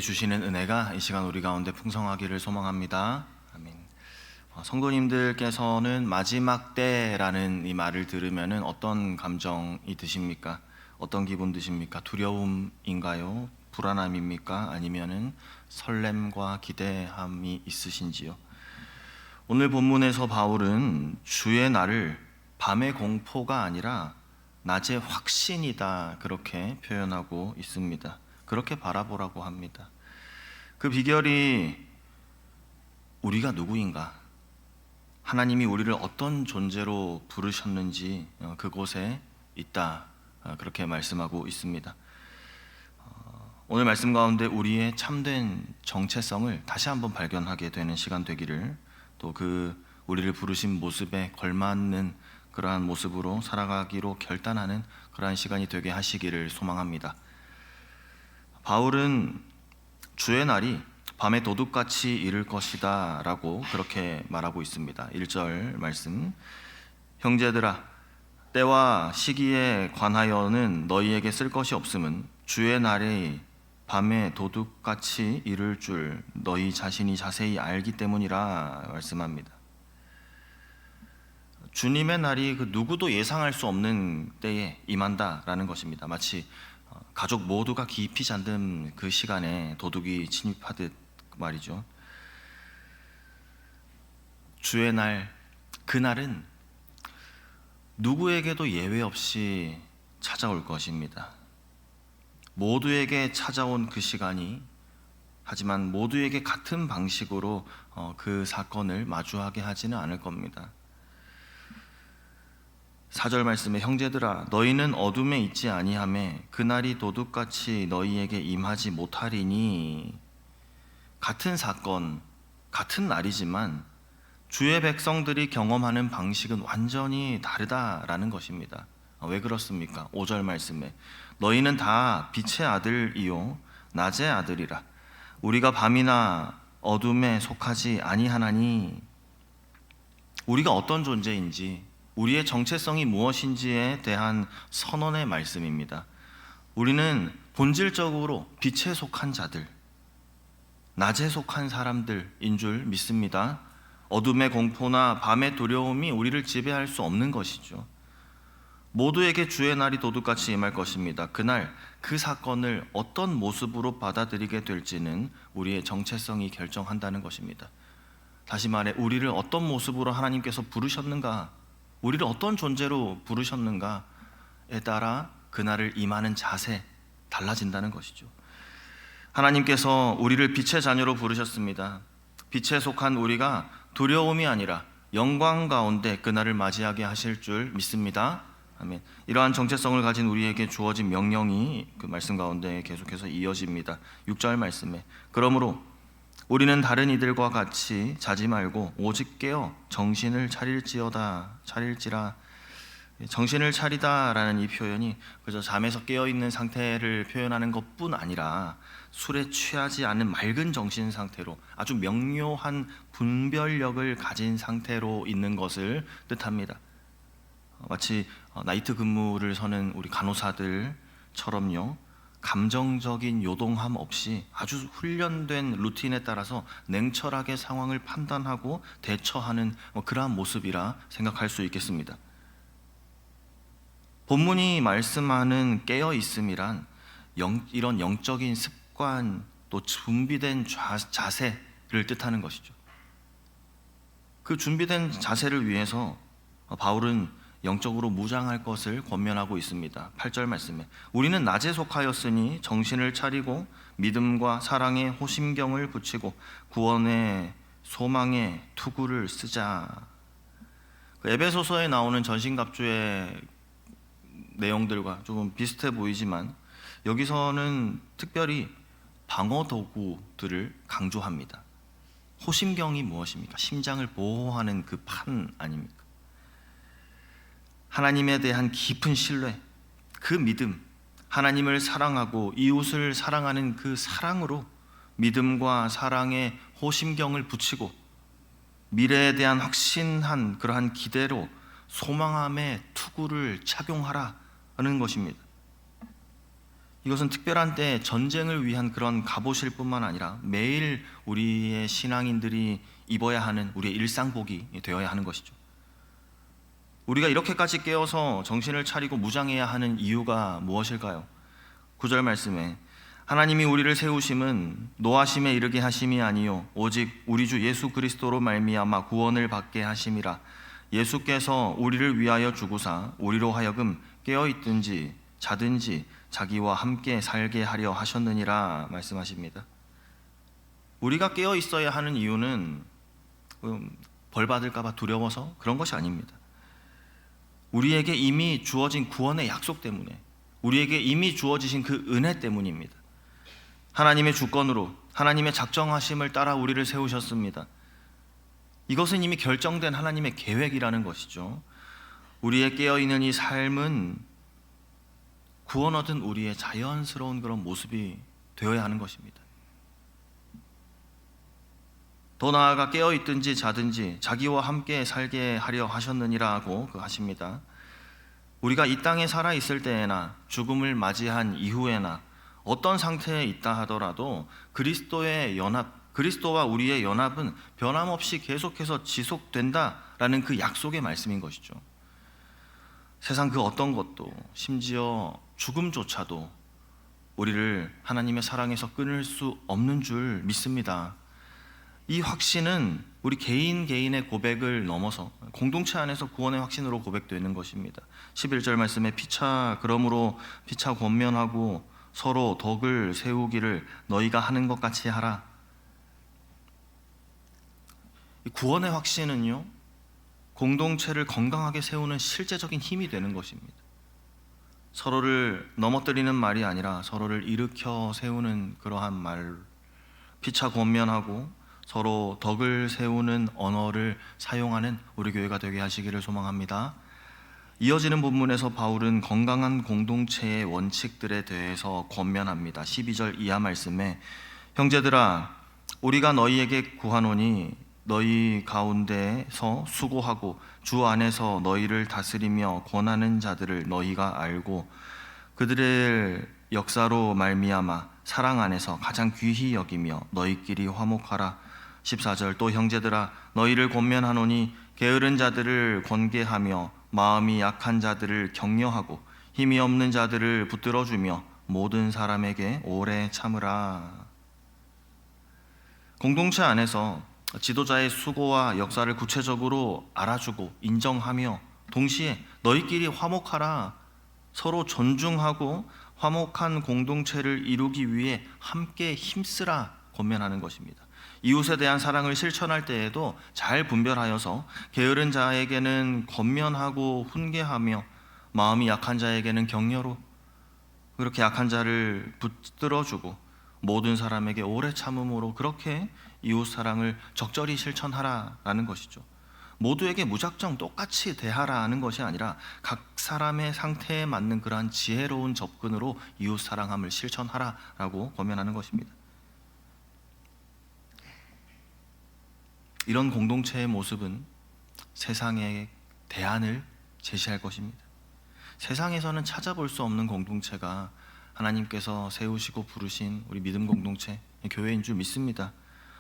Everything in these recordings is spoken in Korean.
주시는 은혜가 이 시간 우리 가운데 풍성하기를 소망합니다. 아멘. 성도님들께서는 마지막 때라는 이 말을 들으면 어떤 감정이 드십니까? 어떤 기분 드십니까? 두려움인가요? 불안함입니까? 아니면은 설렘과 기대함이 있으신지요? 오늘 본문에서 바울은 주의 날을 밤의 공포가 아니라 낮의 확신이다, 그렇게 표현하고 있습니다. 그렇게 바라보라고 합니다. 그 비결이 우리가 누구인가, 하나님이 우리를 어떤 존재로 부르셨는지 그곳에 있다, 그렇게 말씀하고 있습니다. 오늘 말씀 가운데 우리의 참된 정체성을 다시 한번 발견하게 되는 시간 되기를, 또 그 우리를 부르신 모습에 걸맞는 그러한 모습으로 살아가기로 결단하는 그러한 시간이 되게 하시기를 소망합니다. 바울은 주의 날이 밤에 도둑같이 이를 것이다 라고 그렇게 말하고 있습니다. 1절 말씀, 형제들아, 때와 시기에 관하여는 너희에게 쓸 것이 없음은 주의 날이 밤에 도둑같이 이를 줄 너희 자신이 자세히 알기 때문이라 말씀합니다. 주님의 날이 그 누구도 예상할 수 없는 때에 임한다라는 것입니다. 마치 가족 모두가 깊이 잠든 그 시간에 도둑이 침입하듯 말이죠. 주의 날, 그날은 누구에게도 예외 없이 찾아올 것입니다. 모두에게 찾아온 그 시간이, 하지만 모두에게 같은 방식으로 그 사건을 마주하게 하지는 않을 겁니다. 4절 말씀에 형제들아, 너희는 어둠에 있지 아니하매 그날이 도둑같이 너희에게 임하지 못하리니, 같은 사건, 같은 날이지만 주의 백성들이 경험하는 방식은 완전히 다르다라는 것입니다. 왜 그렇습니까? 5절 말씀에 너희는 다 빛의 아들이요 낮의 아들이라, 우리가 밤이나 어둠에 속하지 아니하나니, 우리가 어떤 존재인지, 우리의 정체성이 무엇인지에 대한 선언의 말씀입니다. 우리는 본질적으로 빛에 속한 자들, 낮에 속한 사람들인 줄 믿습니다. 어둠의 공포나 밤의 두려움이 우리를 지배할 수 없는 것이죠. 모두에게 주의 날이 도둑같이 임할 것입니다. 그날 그 사건을 어떤 모습으로 받아들이게 될지는 우리의 정체성이 결정한다는 것입니다. 다시 말해, 우리를 어떤 모습으로 하나님께서 부르셨는가, 우리를 어떤 존재로 부르셨는가에 따라 그날을 임하는 자세, 달라진다는 것이죠. 하나님께서 우리를 빛의 자녀로 부르셨습니다. 빛에 속한 우리가 두려움이 아니라 영광 가운데 그날을 맞이하게 하실 줄 믿습니다. 아멘. 이러한 정체성을 가진 우리에게 주어진 명령이 그 말씀 가운데 계속해서 이어집니다. 6절 말씀에 그러므로 우리는 다른 이들과 같이 자지 말고 오직 깨어 정신을 차릴지라. 정신을 차리다라는 이 표현이 그저 잠에서 깨어있는 상태를 표현하는 것뿐 아니라 술에 취하지 않은 맑은 정신 상태로 아주 명료한 분별력을 가진 상태로 있는 것을 뜻합니다. 마치 나이트 근무를 서는 우리 간호사들처럼요, 감정적인 요동함 없이 아주 훈련된 루틴에 따라서 냉철하게 상황을 판단하고 대처하는 그러한 모습이라 생각할 수 있겠습니다. 본문이 말씀하는 깨어있음이란 이런 영적인 습관, 또 준비된 자세를 뜻하는 것이죠. 그 준비된 자세를 위해서 바울은 영적으로 무장할 것을 권면하고 있습니다. 8절 말씀에 우리는 낮에 속하였으니 정신을 차리고 믿음과 사랑에 호심경을 붙이고 구원의 소망의 투구를 쓰자. 에베소서에 나오는 전신갑주의 내용들과 조금 비슷해 보이지만 여기서는 특별히 방어 도구들을 강조합니다. 호심경이 무엇입니까? 심장을 보호하는 그 판 아닙니까? 하나님에 대한 깊은 신뢰, 그 믿음, 하나님을 사랑하고 이웃을 사랑하는 그 사랑으로 믿음과 사랑의 호심경을 붙이고 미래에 대한 확신한 그러한 기대로 소망함의 투구를 착용하라는 것입니다. 이것은 특별한 때 전쟁을 위한 그런 갑옷일 뿐만 아니라 매일 우리의 신앙인들이 입어야 하는 우리의 일상복이 되어야 하는 것이죠. 우리가 이렇게까지 깨어서 정신을 차리고 무장해야 하는 이유가 무엇일까요? 9절 말씀에 하나님이 우리를 세우심은 노하심에 이르게 하심이 아니요 오직 우리 주 예수 그리스도로 말미암아 구원을 받게 하심이라. 예수께서 우리를 위하여 주구사 우리로 하여금 깨어있든지 자든지 자기와 함께 살게 하려 하셨느니라 말씀하십니다. 우리가 깨어 있어야 하는 이유는 벌 받을까 봐 두려워서 그런 것이 아닙니다. 우리에게 이미 주어진 구원의 약속 때문에, 우리에게 이미 주어지신 그 은혜 때문입니다. 하나님의 주권으로 하나님의 작정하심을 따라 우리를 세우셨습니다. 이것은 이미 결정된 하나님의 계획이라는 것이죠. 우리의 깨어있는 이 삶은 구원 얻은 우리의 자연스러운 그런 모습이 되어야 하는 것입니다. 더 나아가 깨어있든지 자든지 자기와 함께 살게 하려 하셨느니라고 하십니다. 우리가 이 땅에 살아있을 때에나 죽음을 맞이한 이후에나 어떤 상태에 있다 하더라도 그리스도의 연합, 그리스도와 우리의 연합은 변함없이 계속해서 지속된다라는 그 약속의 말씀인 것이죠. 세상 그 어떤 것도, 심지어 죽음조차도 우리를 하나님의 사랑에서 끊을 수 없는 줄 믿습니다. 이 확신은 우리 개인의 고백을 넘어서 공동체 안에서 구원의 확신으로 고백되는 것입니다. 11절 말씀에 그러므로 피차 권면하고 서로 덕을 세우기를 너희가 하는 것 같이 하라. 이 구원의 확신은요, 공동체를 건강하게 세우는 실제적인 힘이 되는 것입니다. 서로를 넘어뜨리는 말이 아니라 서로를 일으켜 세우는 그러한 말, 피차 권면하고 서로 덕을 세우는 언어를 사용하는 우리 교회가 되게 하시기를 소망합니다. 이어지는 본문에서 바울은 건강한 공동체의 원칙들에 대해서 권면합니다. 12절 이하 말씀에 형제들아 우리가 너희에게 구하노니 너희 가운데서 수고하고 주 안에서 너희를 다스리며 권하는 자들을 너희가 알고 그들의 역사로 말미암아 사랑 안에서 가장 귀히 여기며 너희끼리 화목하라. 14절 또 형제들아 너희를 권면하노니 게으른 자들을 권계하며 마음이 약한 자들을 격려하고 힘이 없는 자들을 붙들어주며 모든 사람에게 오래 참으라. 공동체 안에서 지도자의 수고와 역사를 구체적으로 알아주고 인정하며 동시에 너희끼리 화목하라, 서로 존중하고 화목한 공동체를 이루기 위해 함께 힘쓰라 권면하는 것입니다. 이웃에 대한 사랑을 실천할 때에도 잘 분별하여서 게으른 자에게는 권면하고 훈계하며 마음이 약한 자에게는 격려로 그렇게 약한 자를 붙들어주고 모든 사람에게 오래 참음으로 그렇게 이웃 사랑을 적절히 실천하라라는 것이죠. 모두에게 무작정 똑같이 대하라는 것이 아니라 각 사람의 상태에 맞는 그러한 지혜로운 접근으로 이웃 사랑함을 실천하라라고 권면하는 것입니다. 이런 공동체의 모습은 세상의 대안을 제시할 것입니다. 세상에서는 찾아볼 수 없는 공동체가 하나님께서 세우시고 부르신 우리 믿음 공동체, 교회인 줄 믿습니다.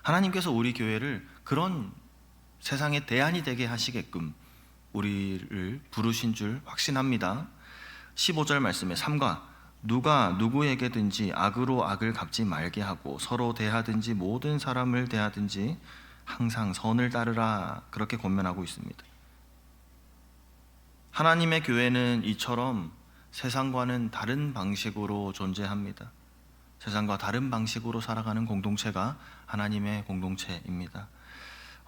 하나님께서 우리 교회를 그런 세상의 대안이 되게 하시게끔 우리를 부르신 줄 확신합니다. 15절 말씀에 삼가 누가 누구에게든지 악으로 악을 갚지 말게 하고 서로 대하든지 모든 사람을 대하든지 항상 선을 따르라 그렇게 권면하고 있습니다. 하나님의 교회는 이처럼 세상과는 다른 방식으로 존재합니다. 세상과 다른 방식으로 살아가는 공동체가 하나님의 공동체입니다.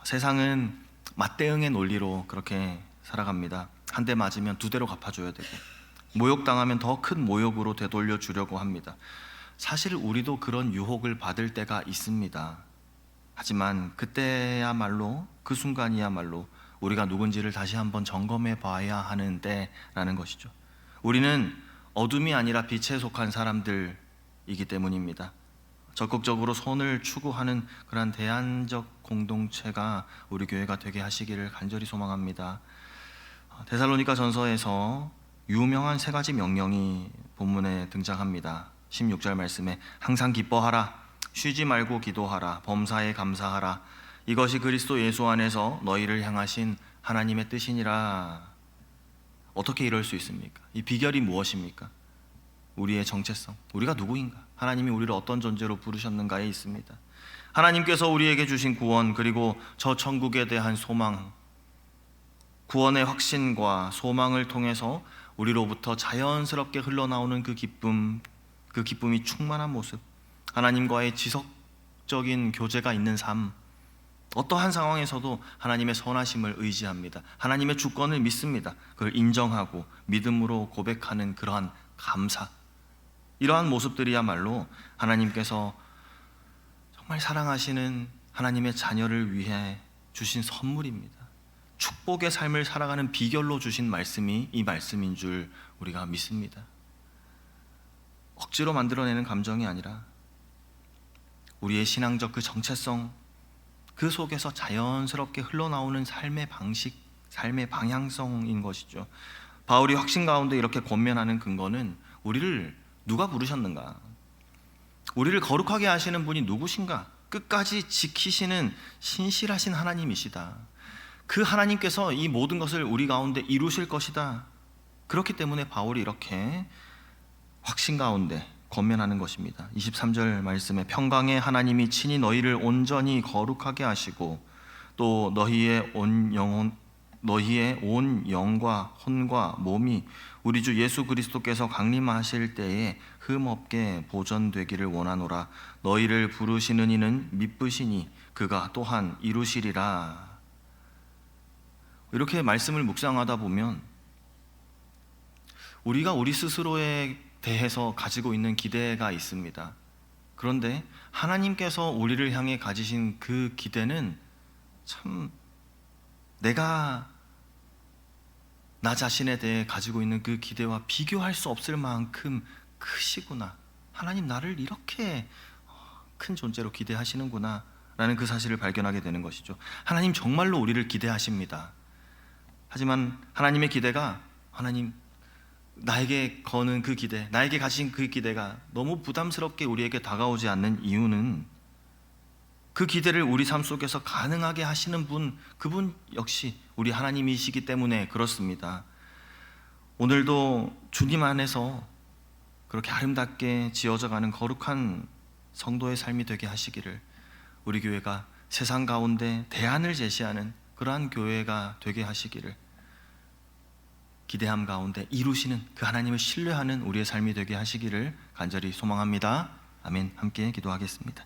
세상은 맞대응의 논리로 그렇게 살아갑니다. 한 대 맞으면 두 대로 갚아줘야 되고 모욕당하면 더 큰 모욕으로 되돌려 주려고 합니다. 사실 우리도 그런 유혹을 받을 때가 있습니다. 하지만 그때야말로 그 순간이야말로 우리가 누군지를 다시 한번 점검해 봐야 하는데 라는 것이죠. 우리는 어둠이 아니라 빛에 속한 사람들이기 때문입니다. 적극적으로 선을 추구하는 그런 대안적 공동체가 우리 교회가 되게 하시기를 간절히 소망합니다. 데살로니가 전서에서 유명한 세 가지 명령이 본문에 등장합니다. 16절 말씀에 항상 기뻐하라, 쉬지 말고 기도하라, 범사에 감사하라, 이것이 그리스도 예수 안에서 너희를 향하신 하나님의 뜻이니라. 어떻게 이럴 수 있습니까? 이 비결이 무엇입니까? 우리의 정체성, 우리가 누구인가, 하나님이 우리를 어떤 존재로 부르셨는가에 있습니다. 하나님께서 우리에게 주신 구원, 그리고 저 천국에 대한 소망, 구원의 확신과 소망을 통해서 우리로부터 자연스럽게 흘러나오는 그 기쁨이 충만한 모습, 하나님과의 지속적인 교제가 있는 삶, 어떠한 상황에서도 하나님의 선하심을 의지합니다. 하나님의 주권을 믿습니다. 그걸 인정하고 믿음으로 고백하는 그러한 감사, 이러한 모습들이야말로 하나님께서 정말 사랑하시는 하나님의 자녀를 위해 주신 선물입니다. 축복의 삶을 살아가는 비결로 주신 말씀이 이 말씀인 줄 우리가 믿습니다. 억지로 만들어내는 감정이 아니라 우리의 신앙적 그 정체성, 그 속에서 자연스럽게 흘러나오는 삶의 방식, 삶의 방향성인 것이죠. 바울이 확신 가운데 이렇게 권면하는 근거는 우리를 누가 부르셨는가, 우리를 거룩하게 하시는 분이 누구신가, 끝까지 지키시는 신실하신 하나님이시다. 그 하나님께서 이 모든 것을 우리 가운데 이루실 것이다. 그렇기 때문에 바울이 이렇게 확신 가운데 권면하는 것입니다. 23절 말씀에 평강의 하나님이 친히 너희를 온전히 거룩하게 하시고 또 너희의 온 영과 혼과 몸이 우리 주 예수 그리스도께서 강림하실 때에 흠없게 보존되기를 원하노라. 너희를 부르시는 이는 미쁘시니 그가 또한 이루시리라. 이렇게 말씀을 묵상하다 보면 우리가 우리 스스로에 대해서 가지고 있는 기대가 있습니다. 그런데 하나님께서 우리를 향해 가지신 그 기대는 참 내가 나 자신에 대해 가지고 있는 그 기대와 비교할 수 없을 만큼 크시구나. 하나님 나를 이렇게 큰 존재로 기대하시는구나 라는 그 사실을 발견하게 되는 것이죠. 하나님 정말로 우리를 기대하십니다. 하지만 하나님의 기대가, 하나님 나에게 거는 그 기대, 나에게 가진 그 기대가 너무 부담스럽게 우리에게 다가오지 않는 이유는 그 기대를 우리 삶 속에서 가능하게 하시는 분, 그분 역시 우리 하나님이시기 때문에 그렇습니다. 오늘도 주님 안에서 그렇게 아름답게 지어져가는 거룩한 성도의 삶이 되게 하시기를, 우리 교회가 세상 가운데 대안을 제시하는 그러한 교회가 되게 하시기를, 기대함 가운데 이루시는 그 하나님을 신뢰하는 우리의 삶이 되게 하시기를 간절히 소망합니다. 아멘. 함께 기도하겠습니다.